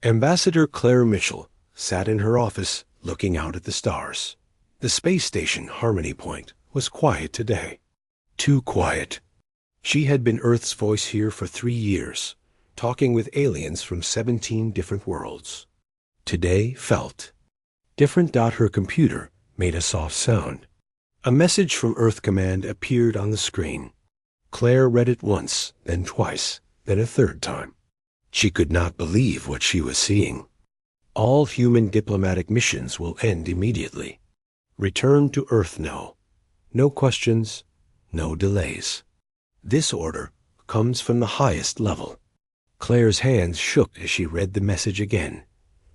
Ambassador Claire Mitchell sat in her office looking out at the stars. The space station Harmony Point was quiet today. Too quiet. She had been Earth's voice here for 3 years, talking with aliens from 17 different worlds. Today felt different. Her computer made a soft sound. A message from Earth Command appeared on the screen. Claire read it once, then twice, then a third time. She could not believe what she was seeing. All human diplomatic missions will end immediately. Return to Earth now. No questions, no delays. This order comes from the highest level. Claire's hands shook as she read the message again.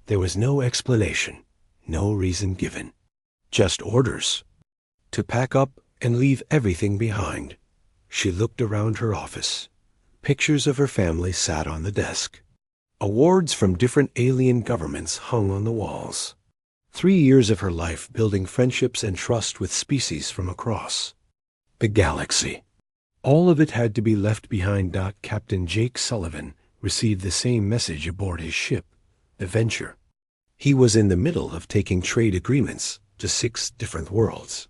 There was no explanation, no reason given. Just orders. To pack up and leave everything behind. She looked around her office. Pictures of her family sat on the desk. Awards from different alien governments hung on the walls. 3 years of her life building friendships and trust with species from across the galaxy. All of it had to be left behind. Captain Jake Sullivan received the same message aboard his ship, the Venture. He was in the middle of taking trade agreements to 6 different worlds.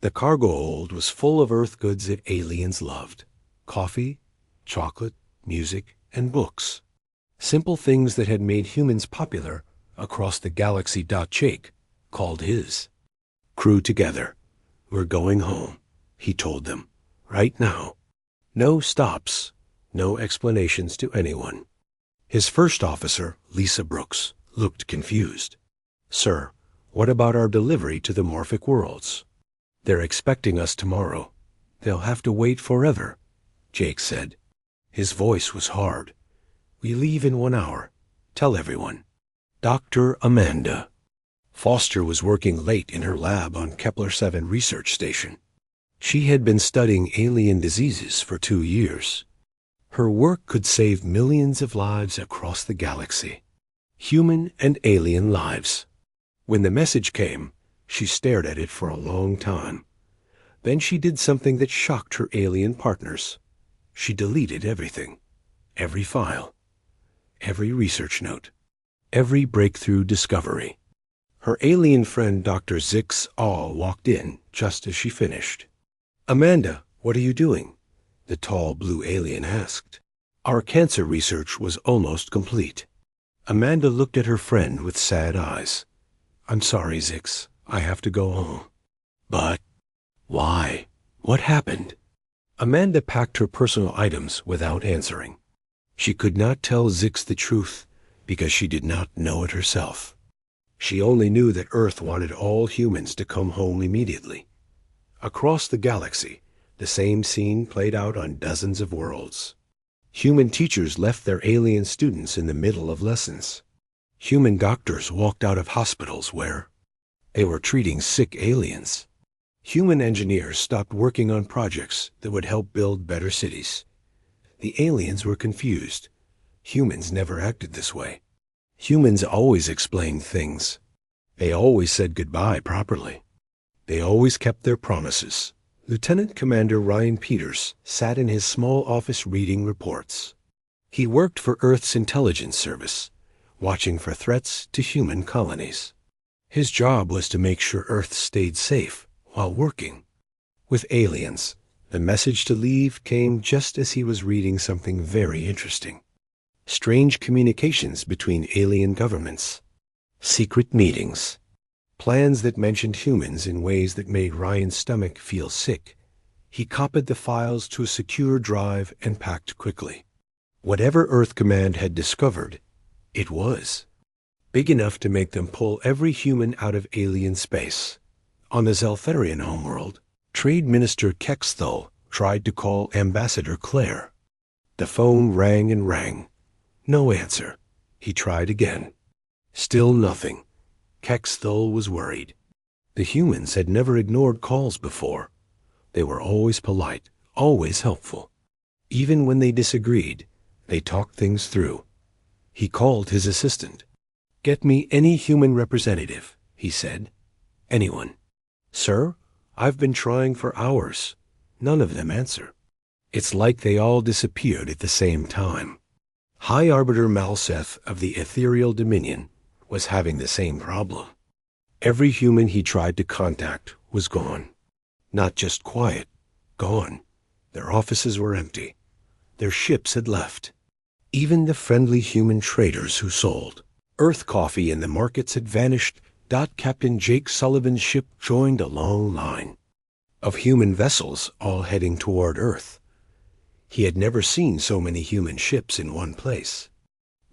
The cargo hold was full of Earth goods that aliens loved. Coffee, chocolate, music, and books. Simple things that had made humans popular across the galaxy. Jake called his crew together. "We're going home," he told them. "Right now. No stops, no explanations to anyone." His first officer, Lisa Brooks, looked confused. "Sir, what about our delivery to the Morphic worlds?" "They're expecting us tomorrow. They'll have to wait forever," Jake said. His voice was hard. "We leave in 1 hour. Tell everyone." Dr. Amanda Foster was working late in her lab on Kepler 7 research station. She had been studying alien diseases for 2 years. Her work could save millions of lives across the galaxy. Human and alien lives. When the message came, she stared at it for a long time. Then she did something that shocked her alien partners. She deleted everything. Every file. Every research note. Every breakthrough discovery. Her alien friend Dr. Zix Aw walked in just as she finished. "Amanda, what are you doing?" the tall blue alien asked. "Our cancer research was almost complete." Amanda looked at her friend with sad eyes. "I'm sorry, Zix. I have to go home." "But why? What happened?" Amanda packed her personal items without answering. She could not tell Zix the truth because she did not know it herself. She only knew that Earth wanted all humans to come home immediately. Across the galaxy, the same scene played out on dozens of worlds. Human teachers left their alien students in the middle of lessons. Human doctors walked out of hospitals where they were treating sick aliens. Human engineers stopped working on projects that would help build better cities. The aliens were confused. Humans never acted this way. Humans always explained things. They always said goodbye properly. They always kept their promises. Lieutenant Commander Ryan Peters sat in his small office reading reports. He worked for Earth's intelligence service, watching for threats to human colonies. His job was to make sure Earth stayed safe while working with aliens. The message to leave came just as he was reading something very interesting. Strange communications between alien governments. Secret meetings. Plans that mentioned humans in ways that made Ryan's stomach feel sick. He copied the files to a secure drive and packed quickly. Whatever Earth Command had discovered, it was big enough to make them pull every human out of alien space. On the Zeltharian homeworld, Trade Minister Kexthul tried to call Ambassador Claire. The phone rang and rang. No answer. He tried again. Still nothing. Kexthul was worried. The humans had never ignored calls before. They were always polite, always helpful. Even when they disagreed, they talked things through. He called his assistant. "Get me any human representative," he said. "Anyone." "Sir, I've been trying for hours. None of them answer." It's like they all disappeared at the same time. High Arbiter Malseth of the Ethereal Dominion was having the same problem. Every human he tried to contact was gone. Not just quiet, gone. Their offices were empty. Their ships had left. Even the friendly human traders who sold Earth coffee in the markets had vanished. Captain Jake Sullivan's ship joined a long line of human vessels all heading toward Earth. He had never seen so many human ships in one place.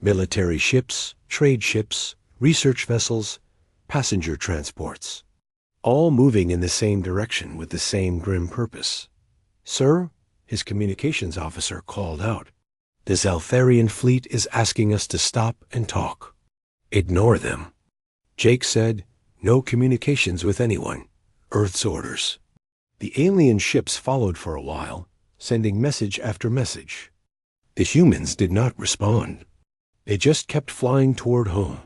Military ships, trade ships, research vessels, passenger transports, all moving in the same direction with the same grim purpose. "Sir," his communications officer called out, "the Zaltharian fleet is asking us to stop and talk." "Ignore them." Jake said, "No communications with anyone. Earth's orders." The alien ships followed for a while, sending message after message. The humans did not respond. They just kept flying toward home,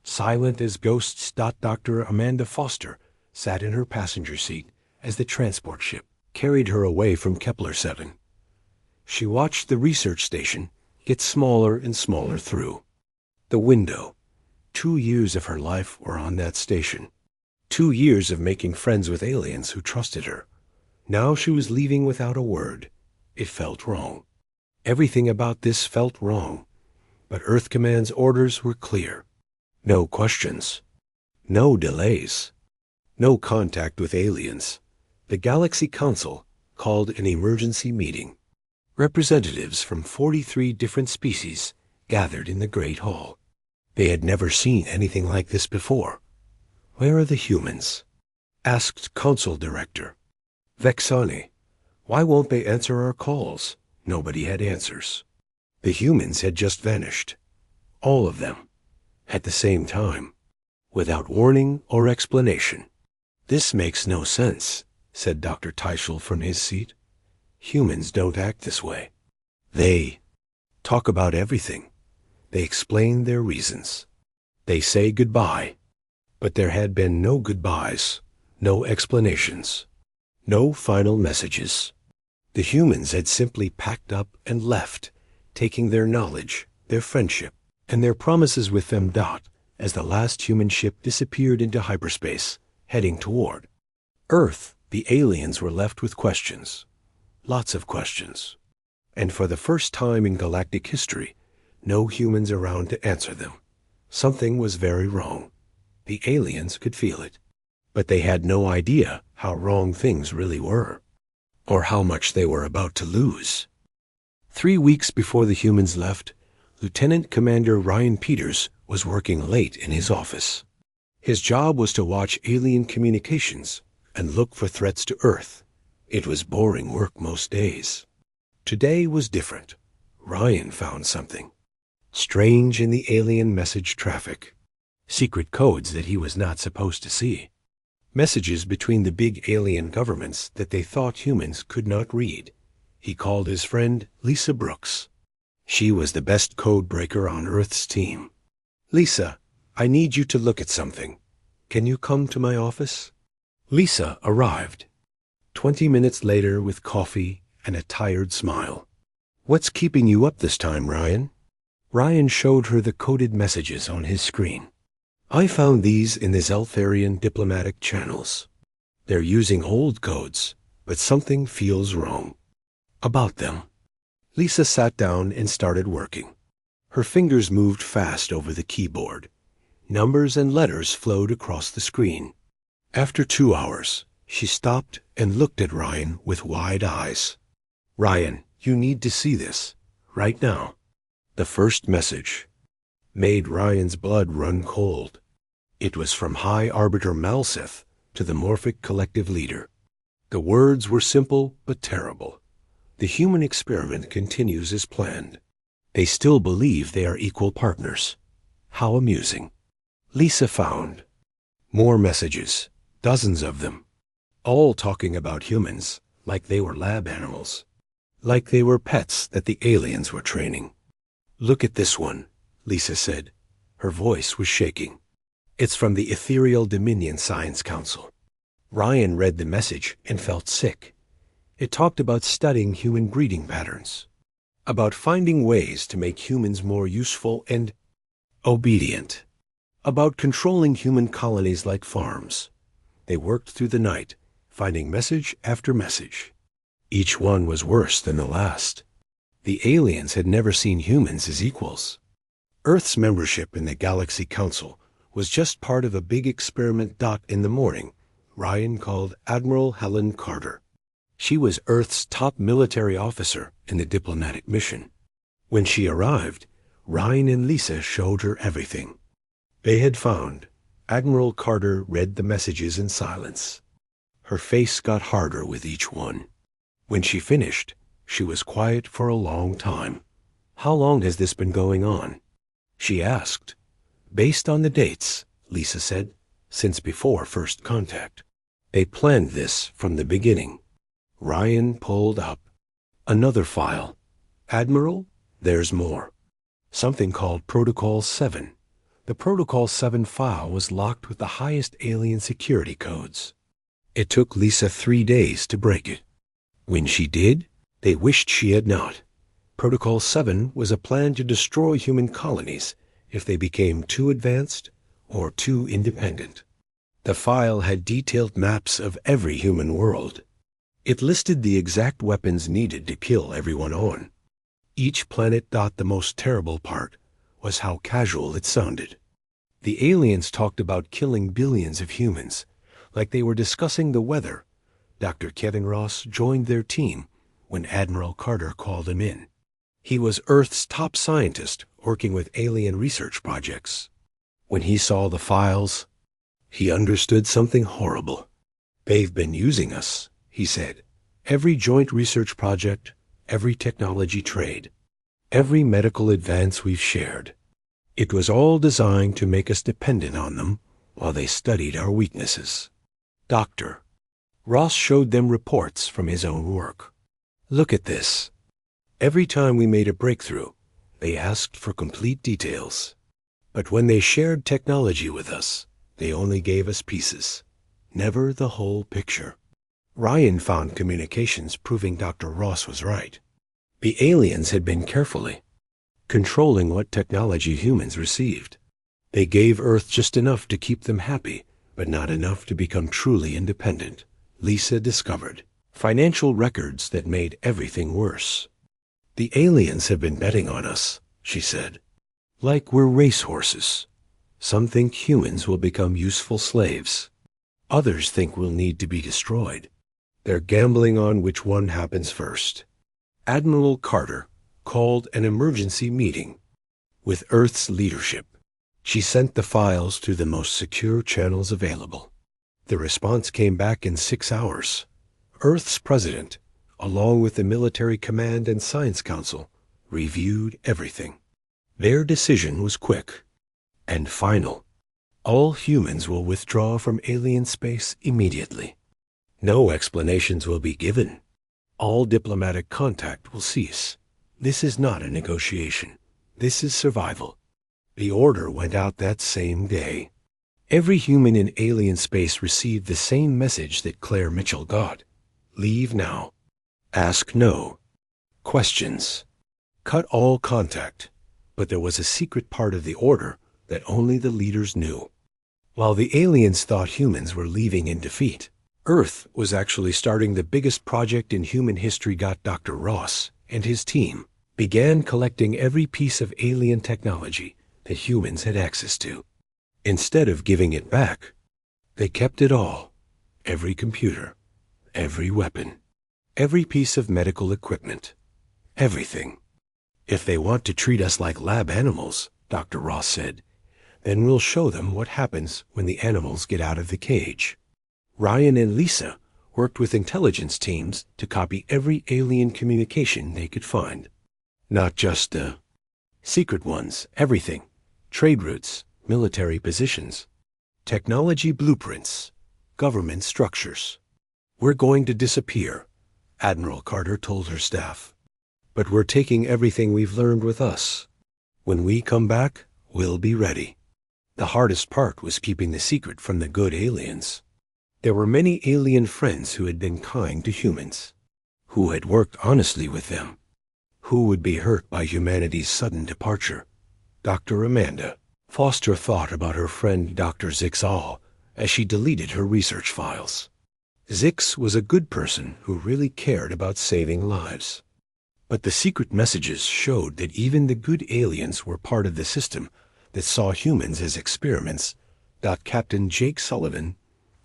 silent as ghosts. Dr. Amanda Foster sat in her passenger seat as the transport ship carried her away from Kepler 7. She watched the research station get smaller and smaller through the window. 2 years of her life were on that station. 2 years of making friends with aliens who trusted her. Now she was leaving without a word. It felt wrong. Everything about this felt wrong. But Earth Command's orders were clear. No questions. No delays. No contact with aliens. The Galaxy Council called an emergency meeting. Representatives from 43 different species gathered in the Great Hall. They had never seen anything like this before. "Where are the humans?" asked Council Director Vexani. "Why won't they answer our calls?" Nobody had answers. The humans had just vanished. All of them. At the same time. Without warning or explanation. "This makes no sense," said Dr. Teichel from his seat. "Humans don't act this way. They talk about everything. They explain their reasons. They say goodbye." But there had been no goodbyes, no explanations, no final messages. The humans had simply packed up and left, taking their knowledge, their friendship, and their promises with them. As the last human ship disappeared into hyperspace, heading toward Earth, the aliens were left with questions. Lots of questions. And for the first time in galactic history, no humans around to answer them. Something was very wrong. The aliens could feel it. But they had no idea how wrong things really were, or how much they were about to lose. 3 weeks before the humans left, Lieutenant Commander Ryan Peters was working late in his office. His job was to watch alien communications and look for threats to Earth. It was boring work most days. Today was different. Ryan found something strange in the alien message traffic. Secret codes that he was not supposed to see. Messages between the big alien governments that they thought humans could not read. He called his friend Lisa Brooks. She was the best code breaker on Earth's team. "Lisa, I need you to look at something. Can you come to my office?" Lisa arrived 20 minutes later with coffee and a tired smile. "What's keeping you up this time, Ryan?" Ryan showed her the coded messages on his screen. "I found these in the Zaltharian diplomatic channels. They're using old codes, but something feels wrong about them." Lisa sat down and started working. Her fingers moved fast over the keyboard. Numbers and letters flowed across the screen. After 2 hours, she stopped and looked at Ryan with wide eyes. "Ryan, you need to see this, right now." The first message made Ryan's blood run cold. It was from High Arbiter Malseth to the Morphic Collective Leader. The words were simple but terrible. "The human experiment continues as planned. They still believe they are equal partners." How amusing. Lisa found more messages, dozens of them, all talking about humans like they were lab animals, like they were pets that the aliens were training. "Look at this one," Lisa said. Her voice was shaking. "It's from the Ethereal Dominion Science Council." Ryan read the message and felt sick. It talked about studying human breeding patterns. about finding ways to make humans more useful and obedient, about controlling human colonies like farms. They worked through the night, finding message after message. Each one was worse than the last. The aliens had never seen humans as equals. Earth's membership in the Galaxy Council was just part of a big experiment. In the morning, Ryan called Admiral Helen Carter. She was Earth's top military officer in the diplomatic mission. When she arrived, Ryan and Lisa showed her everything they had found. Admiral Carter read the messages in silence. Her face got harder with each one. When she finished, she was quiet for a long time. "How long has this been going on?" she asked. "Based on the dates," Lisa said, "since before first contact. They planned this from the beginning." Ryan pulled up another file. "Admiral, there's more. Something called Protocol 7. The Protocol 7 file was locked with the highest alien security codes. It took Lisa 3 days to break it. When she did, they wished she had not. Protocol 7 was a plan to destroy human colonies if they became too advanced or too independent. The file had detailed maps of every human world. It listed the exact weapons needed to kill everyone on each planet. The most terrible part was how casual it sounded. The aliens talked about killing billions of humans, like they were discussing the weather. Dr. Kevin Ross joined their team when Admiral Carter called him in. He was Earth's top scientist working with alien research projects. When he saw the files, he understood something horrible. "They've been using us," he said. "Every joint research project, every technology trade, every medical advance we've shared. It was all designed to make us dependent on them while they studied our weaknesses." Dr. Ross showed them reports from his own work. "Look at this. Every time we made a breakthrough, they asked for complete details. But when they shared technology with us, they only gave us pieces, never the whole picture." Ryan found communications proving Dr. Ross was right. The aliens had been carefully controlling what technology humans received. They gave Earth just enough to keep them happy, but not enough to become truly independent. Lisa discovered financial records that made everything worse. "The aliens have been betting on us," she said. "Like we're racehorses. Some think humans will become useful slaves. Others think we'll need to be destroyed. They're gambling on which one happens first." Admiral Carter called an emergency meeting with Earth's leadership. She sent the files to the most secure channels available. The response came back in 6 hours. Earth's president, along with the Military Command and Science Council, reviewed everything. Their decision was quick and final. All humans will withdraw from alien space immediately. No explanations will be given. All diplomatic contact will cease. This is not a negotiation. This is survival. The order went out that same day. Every human in alien space received the same message that Claire Mitchell got. Leave now. Ask no questions. Cut all contact. But there was a secret part of the order that only the leaders knew. While the aliens thought humans were leaving in defeat, Earth was actually starting the biggest project in human history. Dr. Ross and his team began collecting every piece of alien technology that humans had access to. Instead of giving it back, they kept it all. Every computer, every weapon, every piece of medical equipment, everything. "If they want to treat us like lab animals," Dr. Ross said, "then we'll show them what happens when the animals get out of the cage." Ryan and Lisa worked with intelligence teams to copy every alien communication they could find. Not just the secret ones, everything. Trade routes, military positions, technology blueprints, government structures. "We're going to disappear," Admiral Carter told her staff. "But we're taking everything we've learned with us. When we come back, we'll be ready." The hardest part was keeping the secret from the good aliens. There were many alien friends who had been kind to humans, who had worked honestly with them, Who would be hurt by humanity's sudden departure? Dr. Amanda. Foster thought about her friend Dr. Zixall as she deleted her research files. Zix was a good person who really cared about saving lives. But the secret messages showed that even the good aliens were part of the system that saw humans as experiments. Captain Jake Sullivan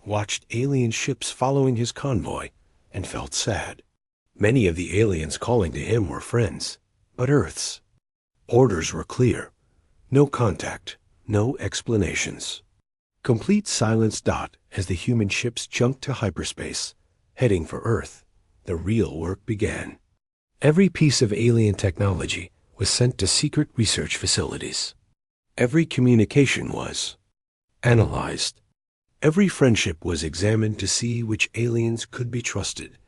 watched alien ships following his convoy and felt sad. Many of the aliens calling to him were friends, but Earth's. Orders were clear. No contact, no explanations. Complete silence. As the human ships jumped to hyperspace, heading for Earth, the real work began. Every piece of alien technology was sent to secret research facilities. Every communication was analyzed. Every friendship was examined to see which aliens could be trusted.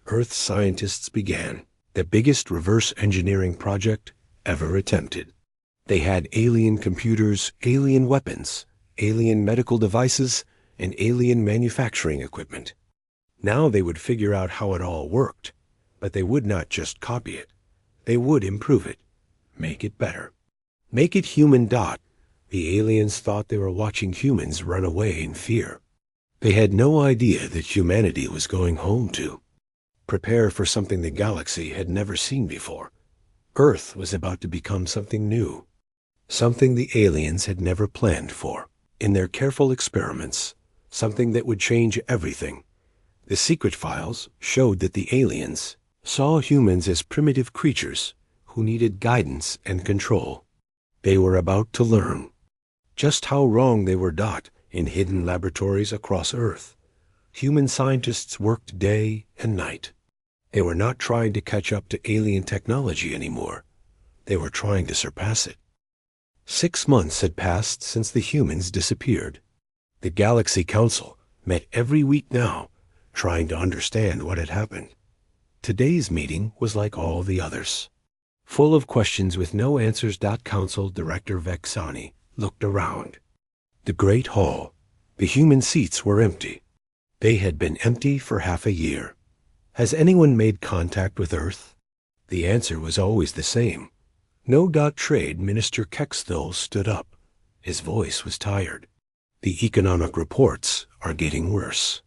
Earth scientists began the biggest reverse engineering project ever attempted. They had alien computers, alien weapons, alien medical devices, and alien manufacturing equipment. Now they would figure out how it all worked, but they would not just copy it. They would improve it, make it better, make it human. The aliens thought they were watching humans run away in fear. They had no idea that humanity was going home to prepare for something the galaxy had never seen before. Earth was about to become something new, something the aliens had never planned for. In their careful experiments, something that would change everything. The secret files showed that the aliens saw humans as primitive creatures who needed guidance and control. They were about to learn just how wrong they were. In hidden laboratories across Earth, human scientists worked day and night. They were not trying to catch up to alien technology anymore. They were trying to surpass it. 6 months had passed since the humans disappeared. The Galaxy Council met every week now, trying to understand what had happened. Today's meeting was like all the others, full of questions with no answers. Council Director Vexani looked around. The great hall, the human seats were empty. They had been empty for half a year. Has anyone made contact with Earth? The answer was always the same. No. Trade Minister Kexthul stood up. His voice was tired. The economic reports are getting worse.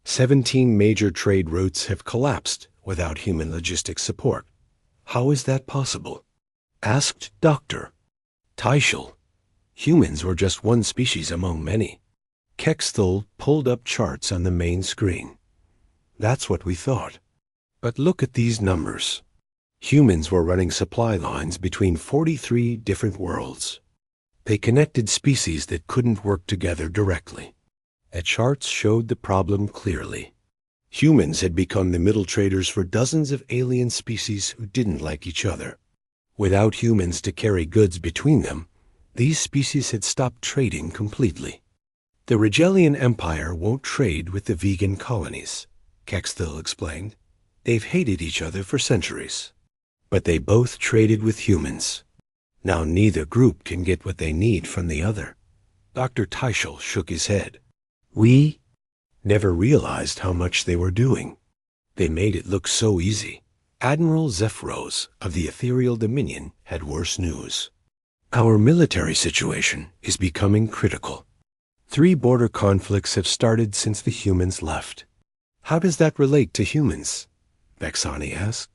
17 major trade routes have collapsed without human logistics support. How is that possible? Asked Dr. Teichel. Humans were just one species among many. Kexthul pulled up charts on the main screen. That's what we thought. But look at these numbers. Humans were running supply lines between 43 different worlds. They connected species that couldn't work together directly. The charts showed the problem clearly. Humans had become the middle traders for dozens of alien species who didn't like each other. Without humans to carry goods between them, these species had stopped trading completely. The Rigelian Empire won't trade with the vegan colonies, Kexthul explained. They've hated each other for centuries. But they both traded with humans. Now neither group can get what they need from the other. Dr. Teichel shook his head. We never realized how much they were doing. They made it look so easy. Admiral Zephyros of the Ethereal Dominion had worse news. Our military situation is becoming critical. 3 border conflicts have started since the humans left. How does that relate to humans? Vexani asked.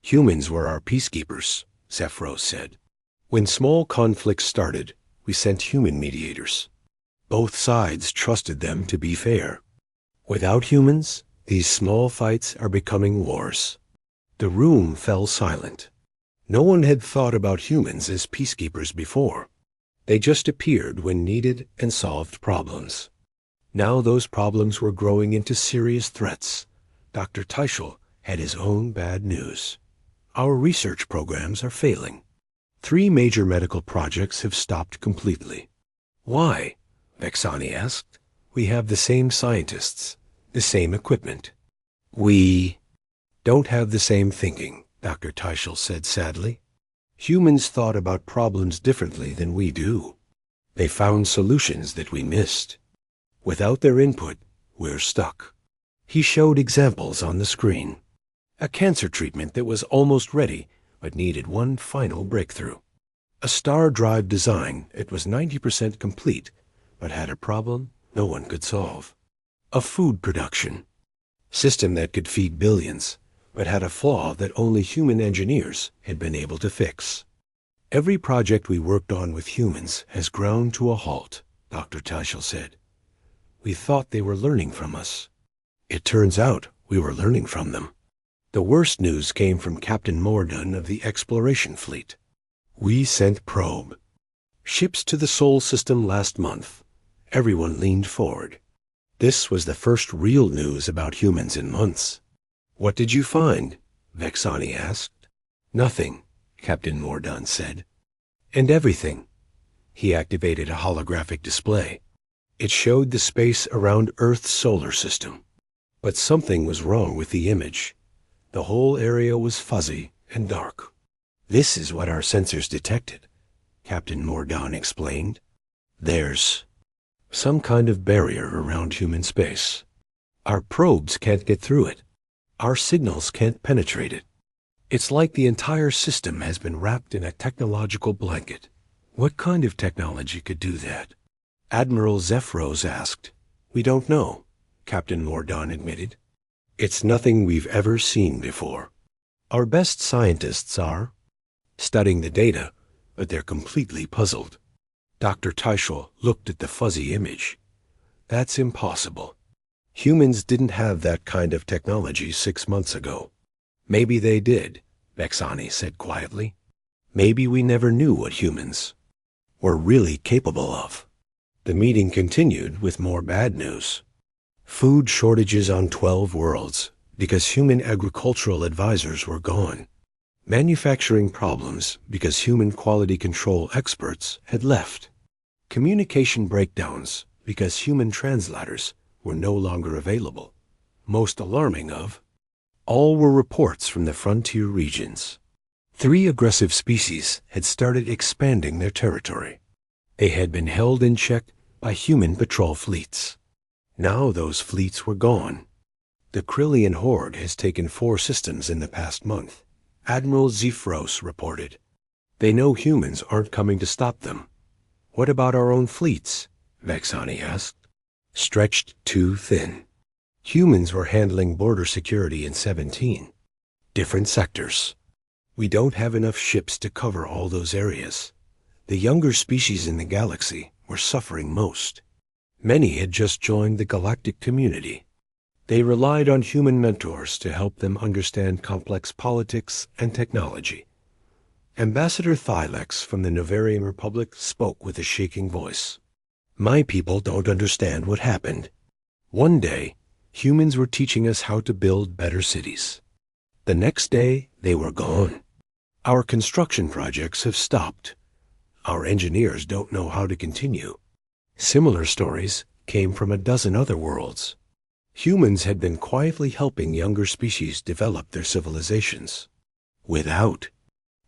Humans were our peacekeepers, Zephyros said. When small conflicts started, we sent human mediators. Both sides trusted them to be fair. Without humans, these small fights are becoming wars. The room fell silent. No one had thought about humans as peacekeepers before. They just appeared when needed and solved problems. Now those problems were growing into serious threats. Dr. Teichel had his own bad news. Our research programs are failing. 3 major medical projects have stopped completely. Why? Vexani asked. We have the same scientists, the same equipment. We don't have the same thinking, Dr. Teichel said sadly. Humans thought about problems differently than we do. They found solutions that we missed. Without their input, we're stuck. He showed examples on the screen. A cancer treatment that was almost ready but needed one final breakthrough. A star drive design. It was 90% complete, but had a problem no one could solve. A food production system that could feed billions, but had a flaw that only human engineers had been able to fix. Every project we worked on with humans has ground to a halt, Dr. Tyschel said. We thought they were learning from us. It turns out we were learning from them. The worst news came from Captain Mordun of the Exploration Fleet. We sent probe ships to the Sol system last month. Everyone leaned forward. This was the first real news about humans in months. What did you find? Vexani asked. Nothing, Captain Mordun said. And everything. He activated a holographic display. It showed the space around Earth's solar system. But something was wrong with the image. The whole area was fuzzy and dark. This is what our sensors detected, Captain Mordun explained. There's some kind of barrier around human space. Our probes can't get through it. Our signals can't penetrate it. It's like the entire system has been wrapped in a technological blanket. What kind of technology could do that? Admiral Zephyros asked. We don't know, Captain Mordun admitted. It's nothing we've ever seen before. Our best scientists are studying the data, but they're completely puzzled. Dr. Tyschel looked at the fuzzy image. That's impossible. Humans didn't have that kind of technology 6 months ago. Maybe they did, Vexani said quietly. Maybe we never knew what humans were really capable of. The meeting continued with more bad news. Food shortages on 12 worlds because human agricultural advisors were gone. Manufacturing problems because human quality control experts had left. Communication breakdowns because human translators were no longer available. Most alarming of all were reports from the frontier regions. 3 aggressive species had started expanding their territory. They had been held in check by human patrol fleets. Now those fleets were gone. The Krillian horde has taken 4 systems in the past month, Admiral Zephyros reported. They know humans aren't coming to stop them. What about our own fleets? Vexani asked. Stretched too thin. Humans were handling border security in 17 different sectors. We don't have enough ships to cover all those areas. The younger species in the galaxy were suffering most. Many had just joined the galactic community. They relied on human mentors to help them understand complex politics and technology. Ambassador Thylex from the Novarian Republic spoke with a shaking voice. My people don't understand what happened. One day, humans were teaching us how to build better cities. The next day, they were gone. Our construction projects have stopped. Our engineers don't know how to continue. Similar stories came from a dozen other worlds. Humans had been quietly helping younger species develop their civilizations. Without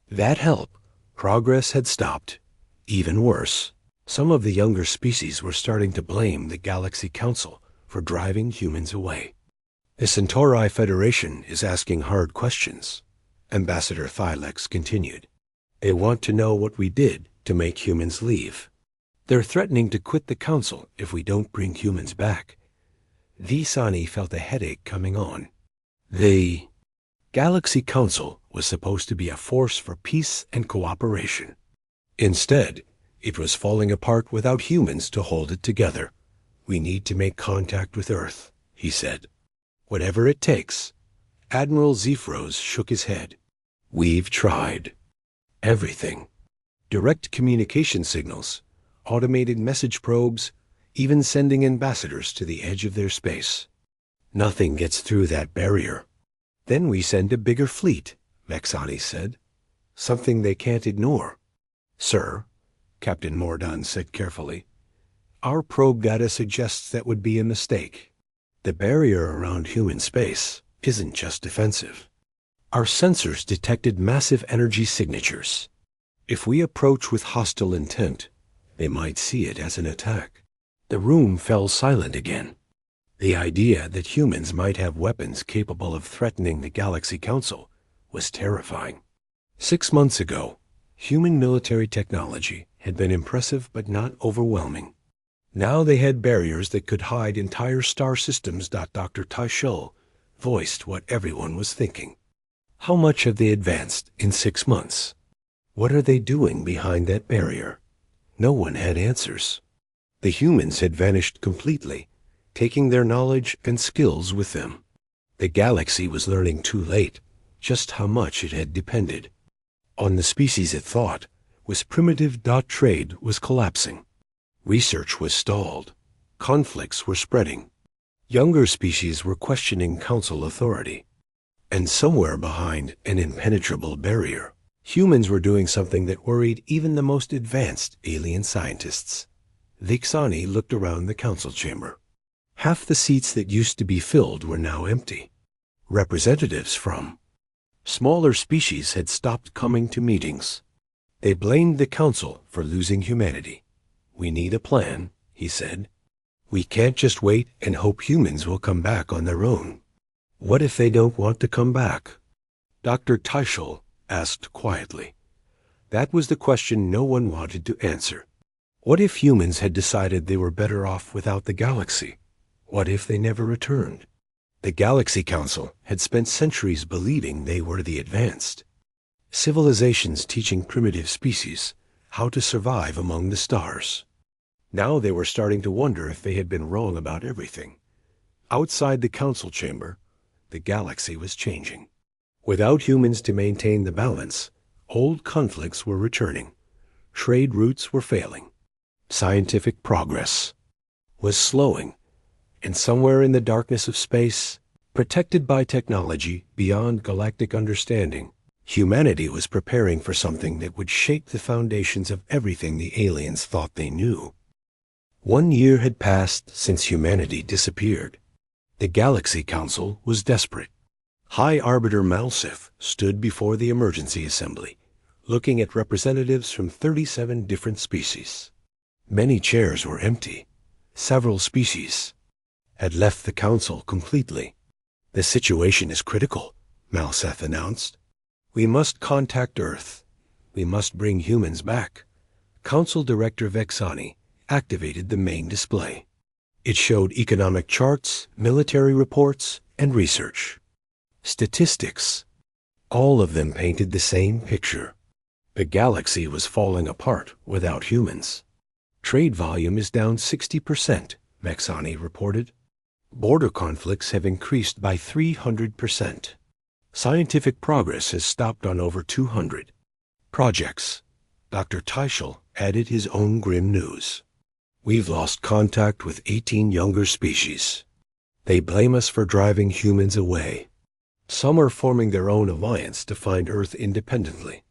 that help, progress had stopped. Even worse, some of the younger species were starting to blame the Galaxy Council for driving humans away. The Centauri Federation is asking hard questions, Ambassador Thylex continued. They want to know what we did to make humans leave. They're threatening to quit the council if we don't bring humans back. Visani felt a headache coming on. The Galaxy Council was supposed to be a force for peace and cooperation. Instead, it was falling apart without humans to hold it together. We need to make contact with Earth, he said. Whatever it takes. Admiral Zephyros shook his head. We've tried everything. Direct communication signals, automated message probes, even sending ambassadors to the edge of their space. Nothing gets through that barrier. Then we send a bigger fleet, Vexani said. Something they can't ignore. Sir, Captain Mordun said carefully, our probe data suggests that would be a mistake. The barrier around human space isn't just defensive. Our sensors detected massive energy signatures. If we approach with hostile intent, they might see it as an attack. The room fell silent again. The idea that humans might have weapons capable of threatening the Galaxy Council was terrifying. 6 months ago, human military technology had been impressive but not overwhelming. Now they had barriers that could hide entire star systems. Dr. Tyshul voiced what everyone was thinking. How much have they advanced in 6 months? What are they doing behind that barrier? No one had answers. The humans had vanished completely, taking their knowledge and skills with them. The galaxy was learning too late just how much it had depended on the species it thought was primitive. Trade was collapsing. Research was stalled. Conflicts were spreading. Younger species were questioning council authority. And somewhere behind an impenetrable barrier, humans were doing something that worried even the most advanced alien scientists. Vixani looked around the council chamber. Half the seats that used to be filled were now empty. Representatives from smaller species had stopped coming to meetings. They blamed the council for losing humanity. "We need a plan," he said. "We can't just wait and hope humans will come back on their own." "What if they don't want to come back?" Dr. Tyshul asked quietly. That was the question no one wanted to answer. What if humans had decided they were better off without the galaxy? What if they never returned? The Galaxy Council had spent centuries believing they were the advanced civilizations, teaching primitive species how to survive among the stars. Now they were starting to wonder if they had been wrong about everything. Outside the council chamber, the galaxy was changing. Without humans to maintain the balance, old conflicts were returning. Trade routes were failing. Scientific progress was slowing. And somewhere in the darkness of space, protected by technology beyond galactic understanding, humanity was preparing for something that would shake the foundations of everything the aliens thought they knew. 1 year had passed since humanity disappeared. The Galaxy Council was desperate. High Arbiter Malseth stood before the emergency assembly, looking at representatives from 37 different species. Many chairs were empty. Several species had left the council completely. "The situation is critical," Malseth announced. "We must contact Earth. We must bring humans back." Council Director Vexani activated the main display. It showed economic charts, military reports, and research. Statistics. All of them painted the same picture. The galaxy was falling apart without humans. Trade volume is down 60%, Vexani reported. Border conflicts have increased by 300%. Scientific progress has stopped on over 200 projects. Dr. Tyshul added his own grim news. "We've lost contact with 18 younger species. They blame us for driving humans away. Some are forming their own alliance to find Earth independently."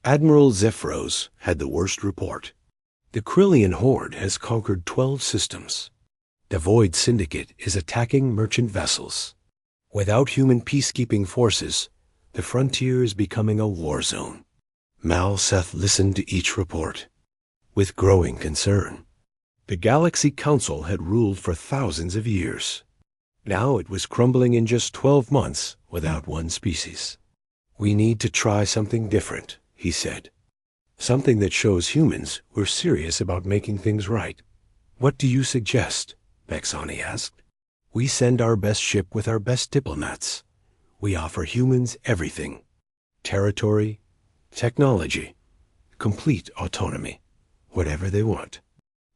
Admiral Zephyros had the worst report. "The Krillian horde has conquered 12 systems. The Void Syndicate is attacking merchant vessels. Without human peacekeeping forces, the frontier is becoming a war zone." Malseth listened to each report with growing concern. The Galaxy Council had ruled for thousands of years. Now it was crumbling in just 12 months without one species. "We need to try something different," he said. "Something that shows humans we're serious about making things right." "What do you suggest?" Vexani asked. "We send our best ship with our best diplomats. We offer humans everything. Territory, technology, complete autonomy, whatever they want."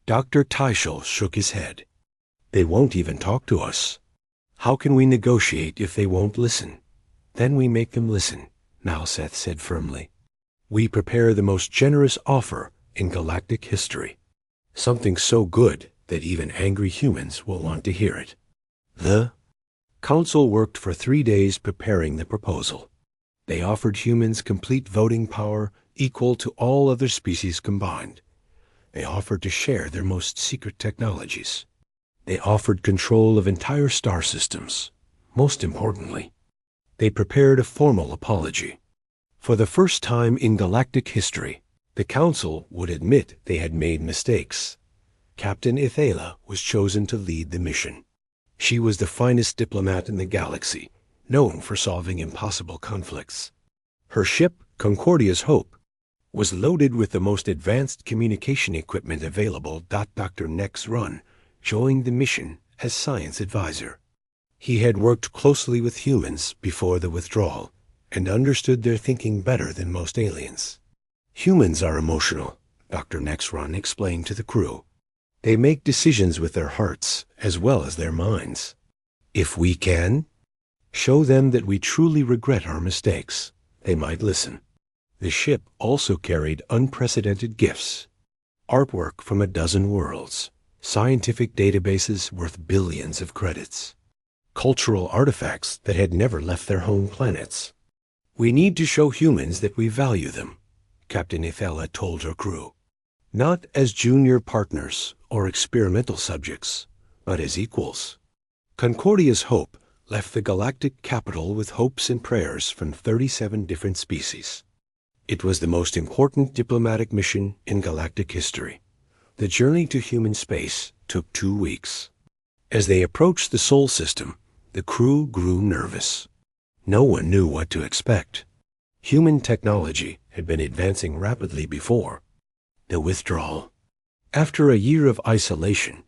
Dr. Tyshul shook his head. "They won't even talk to us. How can we negotiate if they won't listen?" "Then we make them listen," Malseth said firmly. "We prepare the most generous offer in galactic history. Something so good that even angry humans will want to hear it." The council worked for 3 days preparing the proposal. They offered humans complete voting power equal to all other species combined. They offered to share their most secret technologies. They offered control of entire star systems. Most importantly, they prepared a formal apology. For the first time in galactic history, the council would admit they had made mistakes. Captain Ithala was chosen to lead the mission. She was the finest diplomat in the galaxy, known for solving impossible conflicts. Her ship, Concordia's Hope was loaded with the most advanced communication equipment available. Dr. Nex Run joined the mission as science advisor. He had worked closely with humans before the withdrawal and understood their thinking better than most aliens. Humans are emotional, Dr. Nex Run explained to the crew. They make decisions with their hearts as well as their minds. If we can show them that we truly regret our mistakes, they might listen. The ship also carried unprecedented gifts, artwork from a dozen worlds, scientific databases worth billions of credits, cultural artifacts that had never left their home planets. We need to show humans that we value them, Captain Ithella told her crew. Not as junior partners or experimental subjects, but as equals. Concordia's Hope left the galactic capital with hopes and prayers from 37 different species. It was the most important diplomatic mission in galactic history. The journey to human space took 2 weeks. As they approached the Sol system, the crew grew nervous. No one knew what to expect. Human technology had been advancing rapidly before. The withdrawal. After a year of isolation,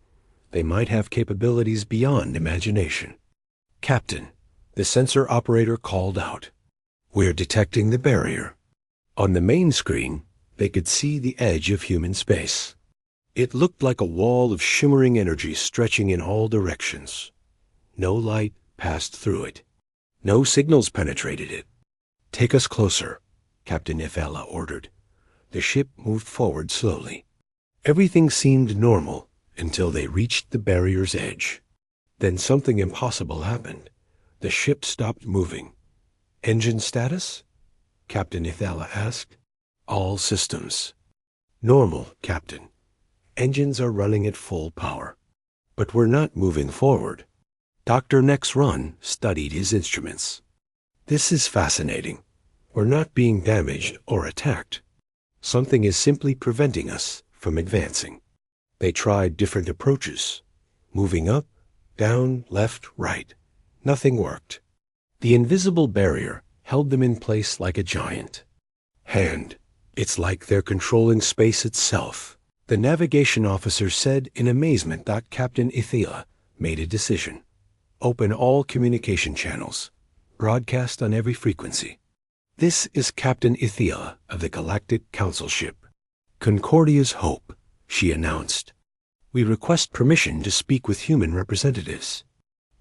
they might have capabilities beyond imagination. Captain, the sensor operator called out. We're detecting the barrier. On the main screen, they could see the edge of human space. It looked like a wall of shimmering energy stretching in all directions. No light passed through it. No signals penetrated it. Take us closer, Captain Ithella ordered. The ship moved forward slowly. Everything seemed normal until they reached the barrier's edge. Then something impossible happened. The ship stopped moving. Engine status? Captain Ithella asked. All systems. Normal, Captain. Engines are running at full power. But we're not moving forward. Dr. Nex Run studied his instruments. This is fascinating. We're not being damaged or attacked. Something is simply preventing us from advancing. They tried different approaches. Moving up, down, left, right. Nothing worked. The invisible barrier held them in place like a giant hand. It's like they're controlling space itself, the navigation officer said in amazement. Captain Ithella made a decision. Open all communication channels. Broadcast on every frequency. This is Captain Ithella of the Galactic Council ship. Concordia's Hope, she announced. We request permission to speak with human representatives.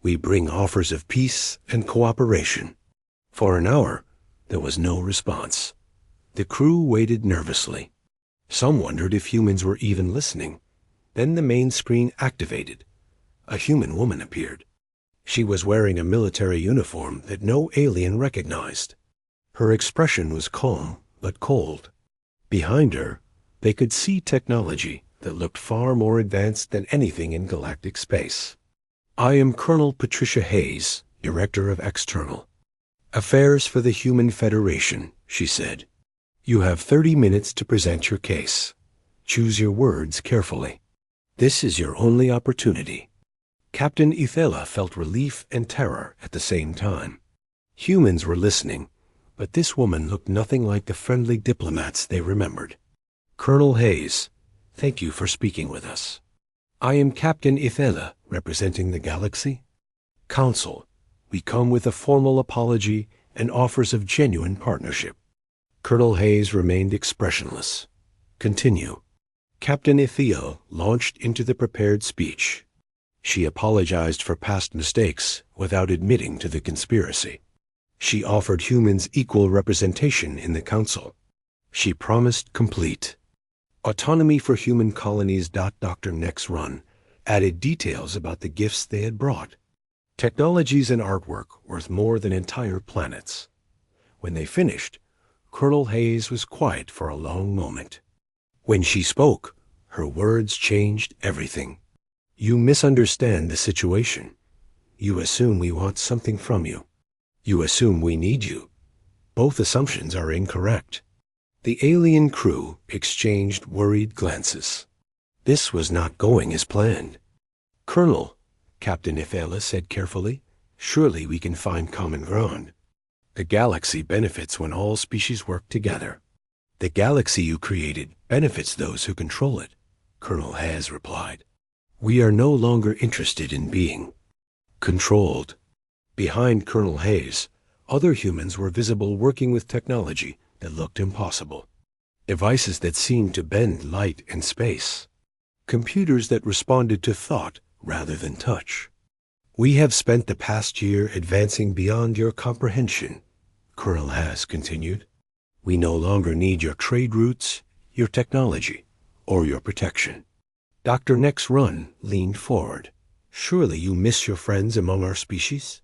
We bring offers of peace and cooperation. For an hour, there was no response. The crew waited nervously. Some wondered if humans were even listening. Then the main screen activated. A human woman appeared. She was wearing a military uniform that no alien recognized. Her expression was calm but cold. Behind her, they could see technology that looked far more advanced than anything in galactic space. I am Colonel Patricia Hayes, Director of External Affairs for the Human Federation, she said. You have 30 minutes to present your case. Choose your words carefully. This is your only opportunity. Captain Ithella felt relief and terror at the same time. Humans were listening, but this woman looked nothing like the friendly diplomats they remembered. Colonel Hayes, thank you for speaking with us. I am Captain Ithella, representing the galaxy. Council, we come with a formal apology and offers of genuine partnership. Colonel Hayes remained expressionless. Continue. Captain Ithella launched into the prepared speech. She apologized for past mistakes without admitting to the conspiracy. She offered humans equal representation in the council. She promised complete autonomy for human colonies. Dr. Nex Run added details about the gifts they had brought. Technologies and artwork worth more than entire planets. When they finished, Colonel Hayes was quiet for a long moment. When she spoke, her words changed everything. You misunderstand the situation. You assume we want something from you. You assume we need you. Both assumptions are incorrect. The alien crew exchanged worried glances. This was not going as planned. Colonel, Captain Ithella said carefully, surely we can find common ground. The galaxy benefits when all species work together. The galaxy you created benefits those who control it, Colonel Hayes replied. We are no longer interested in being controlled. Behind Colonel Hayes, other humans were visible working with technology that looked impossible. Devices that seemed to bend light and space. Computers that responded to thought rather than touch. We have spent the past year advancing beyond your comprehension, Colonel Hayes continued. We no longer need your trade routes, your technology, or your protection. Dr. Next Run leaned forward. Surely you miss your friends among our species?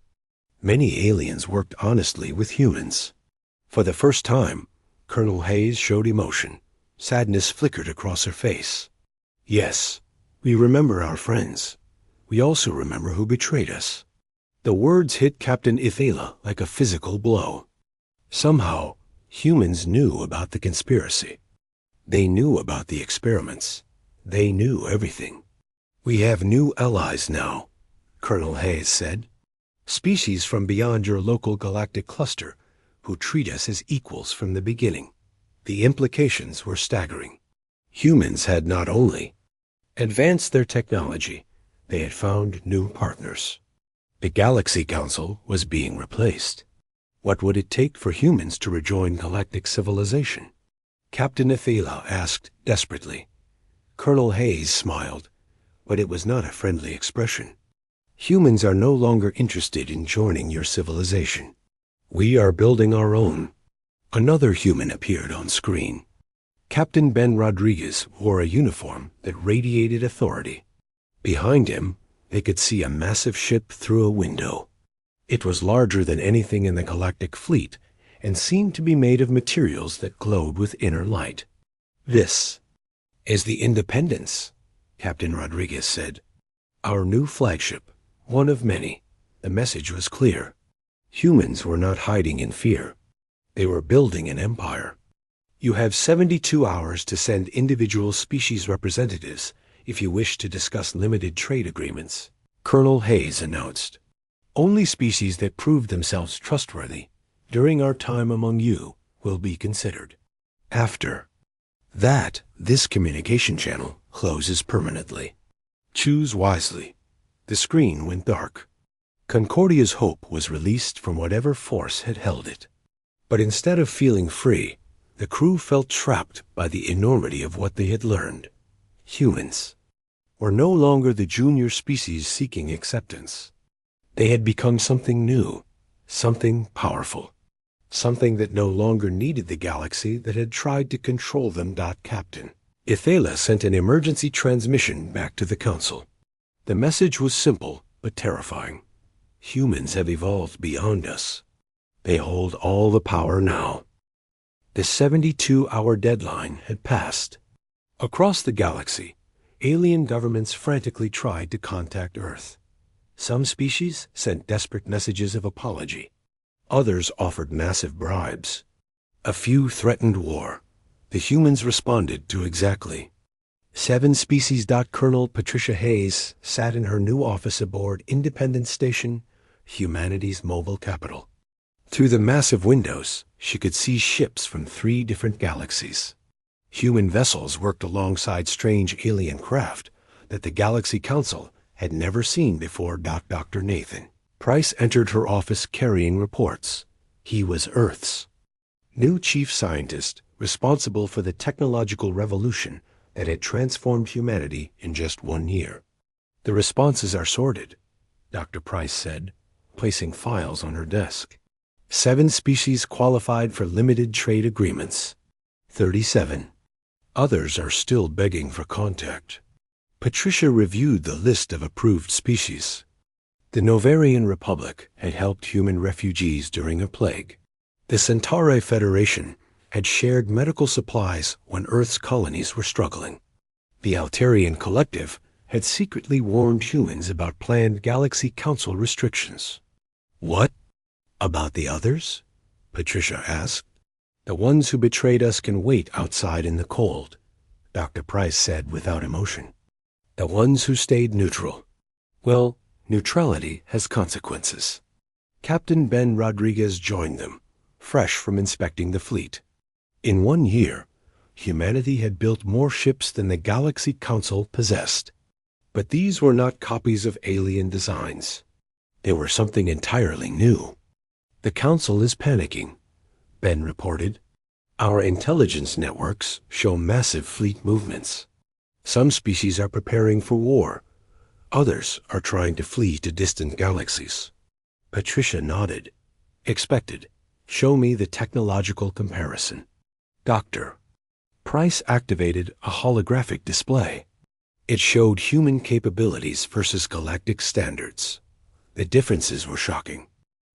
Many aliens worked honestly with humans. For the first time, Colonel Hayes showed emotion. Sadness flickered across her face. Yes, we remember our friends. We also remember who betrayed us. The words hit Captain Ithala like a physical blow. Somehow, humans knew about the conspiracy. They knew about the experiments. They knew everything. We have new allies now, Colonel Hayes said. Species from beyond your local galactic cluster who treat us as equals from the beginning. The implications were staggering. Humans had not only advanced their technology, they had found new partners. The Galaxy Council was being replaced. What would it take for humans to rejoin galactic civilization? Captain Ithala asked desperately. Colonel Hayes smiled, but it was not a friendly expression. Humans are no longer interested in joining your civilization. We are building our own. Another human appeared on screen. Captain Ben Rodriguez wore a uniform that radiated authority. Behind him, they could see a massive ship through a window. It was larger than anything in the galactic fleet and seemed to be made of materials that glowed with inner light. This is the Independence, Captain Rodriguez said. Our new flagship, one of many. The message was clear. Humans were not hiding in fear. They were building an empire. You have 72 hours to send individual species representatives if you wish to discuss limited trade agreements, Colonel Hayes announced. Only species that prove themselves trustworthy during our time among you will be considered. After that, this communication channel closes permanently. Choose wisely. The screen went dark. Concordia's hope was released from whatever force had held it. But instead of feeling free, the crew felt trapped by the enormity of what they had learned. Humans were no longer the junior species seeking acceptance. They had become something new, something powerful, something that no longer needed the galaxy that had tried to control them. Captain Ithala sent an emergency transmission back to the Council. The message was simple but terrifying. Humans have evolved beyond us. They hold all the power now. The 72-hour deadline had passed. Across the galaxy, alien governments frantically tried to contact Earth. Some species sent desperate messages of apology. Others offered massive bribes. A few threatened war. The humans responded to exactly 7 species. Colonel Patricia Hayes sat in her new office aboard Independence Station, humanity's mobile capital. Through the massive windows, she could see ships from 3 different galaxies. Human vessels worked alongside strange alien craft that the Galaxy Council had never seen before. Dr. Nathan Price entered her office carrying reports. He was Earth's new chief scientist, responsible for the technological revolution that had transformed humanity in just 1 year. The responses are sorted, Dr. Price said, placing files on her desk. 7 species qualified for limited trade agreements. 37. Others are still begging for contact. Patricia reviewed the list of approved species. The Novarian Republic had helped human refugees during a plague. The Centauri Federation had shared medical supplies when Earth's colonies were struggling. The Altarian Collective had secretly warned humans about planned Galaxy Council restrictions. What about the others? Patricia asked. The ones who betrayed us can wait outside in the cold, Dr. Price said without emotion. The ones who stayed neutral. Well, neutrality has consequences. Captain Ben Rodriguez joined them, fresh from inspecting the fleet. In 1 year, humanity had built more ships than the Galaxy Council possessed. But these were not copies of alien designs. They were something entirely new. "The Council is panicking," Ben reported. "Our intelligence networks show massive fleet movements. Some species are preparing for war. Others are trying to flee to distant galaxies." Patricia nodded. "Expected. Show me the technological comparison." "Doctor." Price activated a holographic display. It showed human capabilities versus galactic standards. The differences were shocking.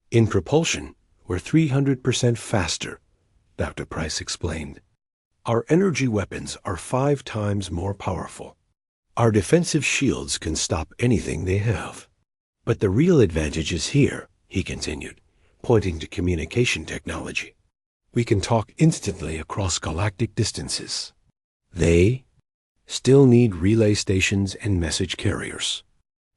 "In propulsion, we're 300% faster," Dr. Price explained. "Our energy weapons are 5 times more powerful. Our defensive shields can stop anything they have. But the real advantage is here," he continued, pointing to communication technology. "We can talk instantly across galactic distances. They still need relay stations and message carriers."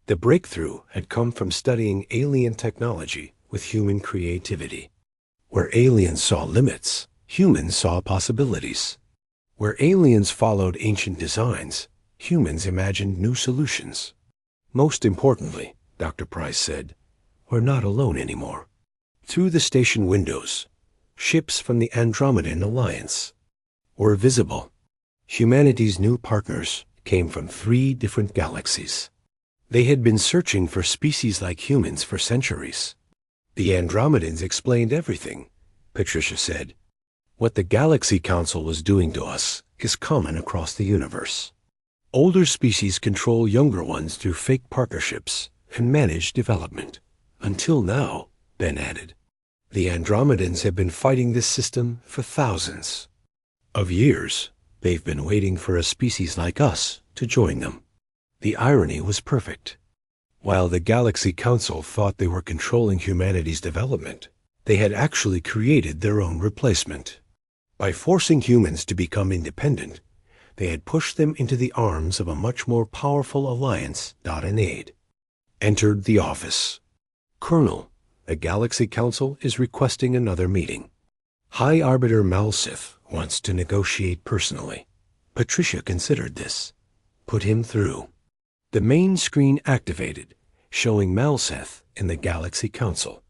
The breakthrough had come from studying alien technology with human creativity. Where aliens saw limits, humans saw possibilities. Where aliens followed ancient designs, humans imagined new solutions. "Most importantly," Dr. Price said, "we're not alone anymore." Through the station windows, ships from the Andromedan Alliance were visible. Humanity's new partners came from 3 different galaxies. They had been searching for species like humans for centuries. "The Andromedans explained everything," Patricia said. "What the Galaxy Council was doing to us is common across the universe. Older species control younger ones through fake partnerships and manage development. Until now," Ben added. "The Andromedans have been fighting this system for thousands of years. They've been waiting for a species like us to join them." The irony was perfect. While the Galaxy Council thought they were controlling humanity's development, they had actually created their own replacement. By forcing humans to become independent, they had pushed them into the arms of a much more powerful alliance not in aid. Entered the office. "Colonel, the Galaxy Council is requesting another meeting. High Arbiter Malsith wants to negotiate personally." Patricia considered this. "Put him through." The main screen activated, showing Malseth in the Galaxy Council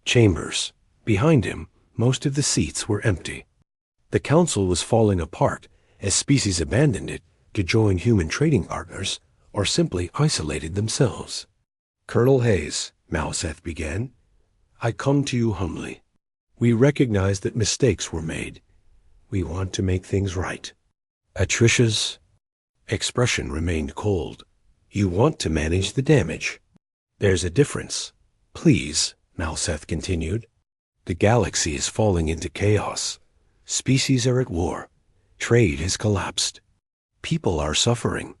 chambers. Behind him, most of the seats were empty. The Council was falling apart as species abandoned it to join human trading partners or simply isolated themselves. "Colonel Hayes," Malseth began, "I come to you humbly. We recognize that mistakes were made. We want to make things right." Patricia's expression remained cold. "You want to manage the damage." "There's a difference. Please," Malseth continued. "The galaxy is falling into chaos. Species are at war. Trade has collapsed. People are suffering.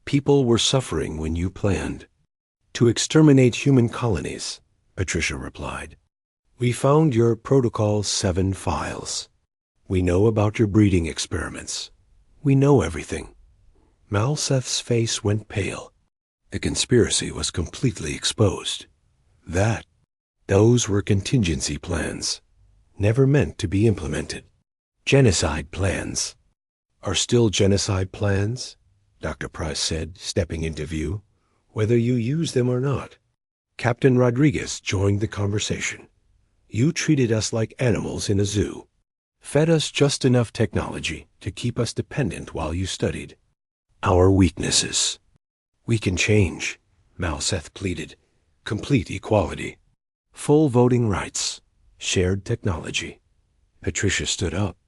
People were suffering when you planned to exterminate human colonies," Patricia replied. "We found your Protocol 7 files. We know about your breeding experiments. We know everything." Malseth's face went pale. The conspiracy was completely exposed. Those were contingency plans, never meant to be implemented. Genocide plans. "Are still genocide plans," Dr. Price said, stepping into view, "whether you use them or not." Captain Rodriguez joined the conversation. "You treated us like animals in a zoo. Fed us just enough technology to keep us dependent while you studied our weaknesses." "We can change," Malseth pleaded. "Complete equality. Full voting rights. Shared technology." Patricia stood up.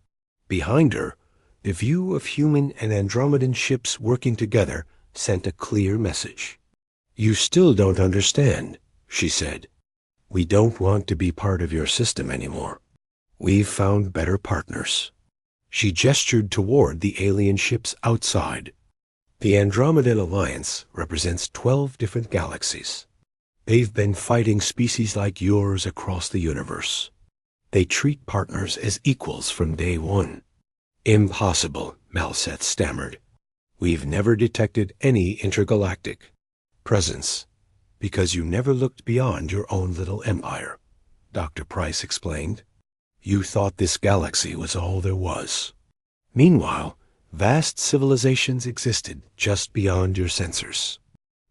Behind her, the view of human and Andromedan ships working together sent a clear message. "You still don't understand," she said. "We don't want to be part of your system anymore. We've found better partners." She gestured toward the alien ships outside. "The Andromedan Alliance represents 12 different galaxies. They've been fighting species like yours across the universe. They treat partners as equals from day one." "Impossible," Malseth stammered. "We've never detected any intergalactic presence Because you never looked beyond your own little empire, Dr. Price explained. You thought this galaxy was all there was. Meanwhile, vast civilizations existed just beyond your sensors.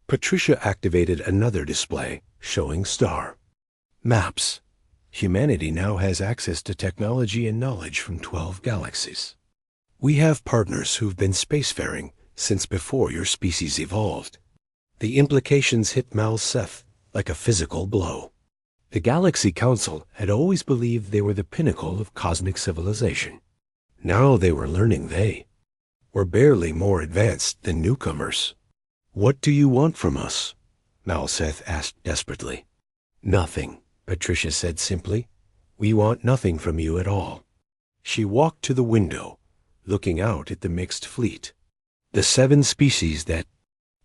Patricia activated another display showing Star. Maps. Humanity now has access to technology and knowledge from 12 galaxies. We have partners who've been spacefaring since before your species evolved. The implications hit Malseth like a physical blow. The Galaxy Council had always believed they were the pinnacle of cosmic civilization. Now they were learning they were barely more advanced than newcomers. What do you want from us? Malseth asked desperately. Nothing, Patricia said simply. We want nothing from you at all. She walked to the window, looking out at the mixed fleet. The 7 species that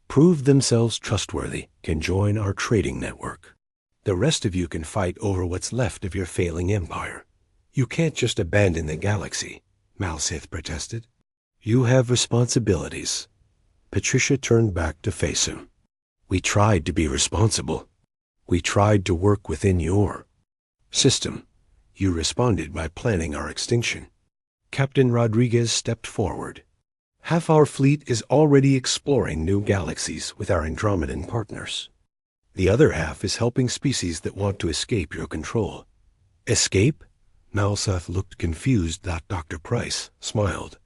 proved themselves trustworthy can join our trading network. The rest of you can fight over what's left of your failing empire. You can't just abandon the galaxy, Malseth protested. You have responsibilities. Patricia turned back to face him. We tried to be responsible. We tried to work within your system. You responded by planning our extinction. Captain Rodriguez stepped forward. Half our fleet is already exploring new galaxies with our Andromedan partners. The other half is helping species that want to escape your control. Escape? Malseth looked confused. Dr. Price smiled.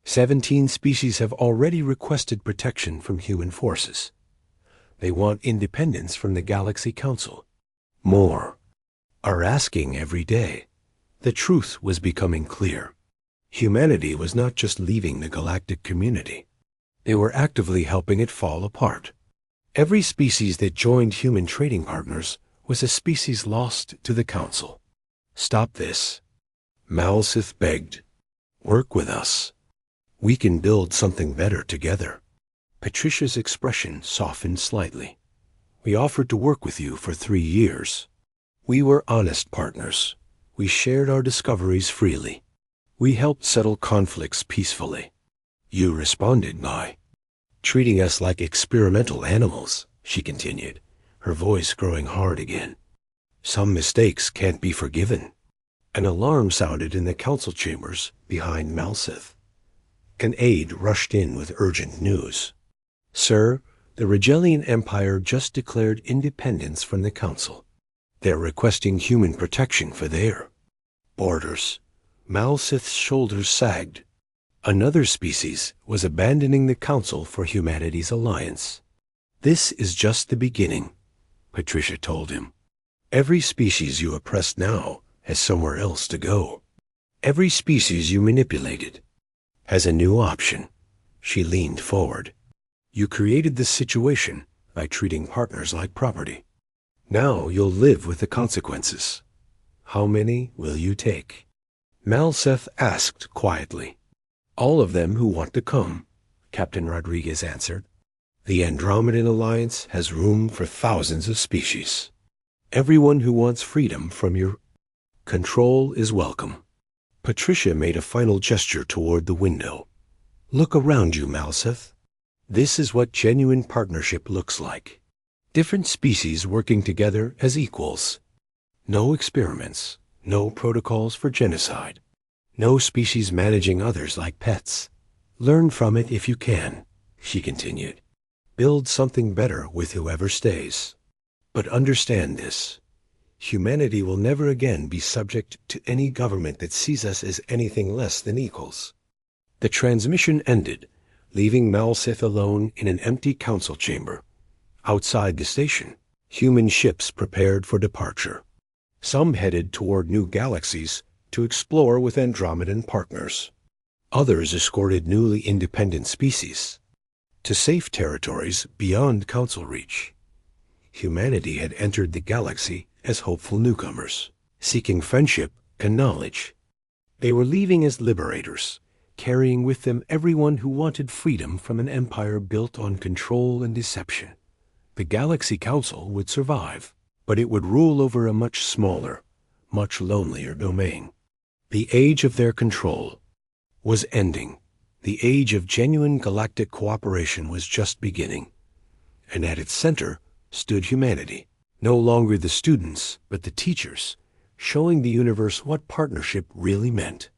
17 species have already requested protection from human forces. They want independence from the Galaxy Council. More are asking every day. The truth was becoming clear. Humanity was not just leaving the galactic community. They were actively helping it fall apart. Every species that joined human trading partners was a species lost to the Council. Stop this. Malseth begged. Work with us. We can build something better together. Patricia's expression softened slightly. We offered to work with you for 3 years. We were honest partners. We shared our discoveries freely. We helped settle conflicts peacefully. You responded by treating us like experimental animals, she continued, her voice growing hard again. Some mistakes can't be forgiven. An alarm sounded in the council chambers behind Malseth. An aide rushed in with urgent news. Sir, the Regellian Empire just declared independence from the Council. They're requesting human protection for their borders. Malseth's shoulders sagged. Another species was abandoning the Council for humanity's alliance. This is just the beginning, Patricia told him. Every species you oppress now has somewhere else to go. Every species you manipulated has a new option. She leaned forward. You created this situation by treating partners like property. Now you'll live with the consequences. How many will you take? Malseth asked quietly. All of them who want to come, Captain Rodriguez answered. The Andromedan Alliance has room for thousands of species. Everyone who wants freedom from your control is welcome. Patricia made a final gesture toward the window. Look around you, Malseth. This is what genuine partnership looks like. Different species working together as equals. No experiments, no protocols for genocide. No species managing others like pets. Learn from it if you can, she continued. Build something better with whoever stays. But understand this. Humanity will never again be subject to any government that sees us as anything less than equals. The transmission ended, leaving Malseth alone in an empty council chamber. Outside the station, human ships prepared for departure. Some headed toward new galaxies to explore with Andromedan partners. Others escorted newly independent species to safe territories beyond Council reach. Humanity had entered the galaxy as hopeful newcomers, seeking friendship and knowledge. They were leaving as liberators, carrying with them everyone who wanted freedom from an empire built on control and deception. The Galaxy Council would survive, but it would rule over a much smaller, much lonelier domain. The age of their control was ending. The age of genuine galactic cooperation was just beginning. And at its center stood humanity. No longer the students, but the teachers, showing the universe what partnership really meant.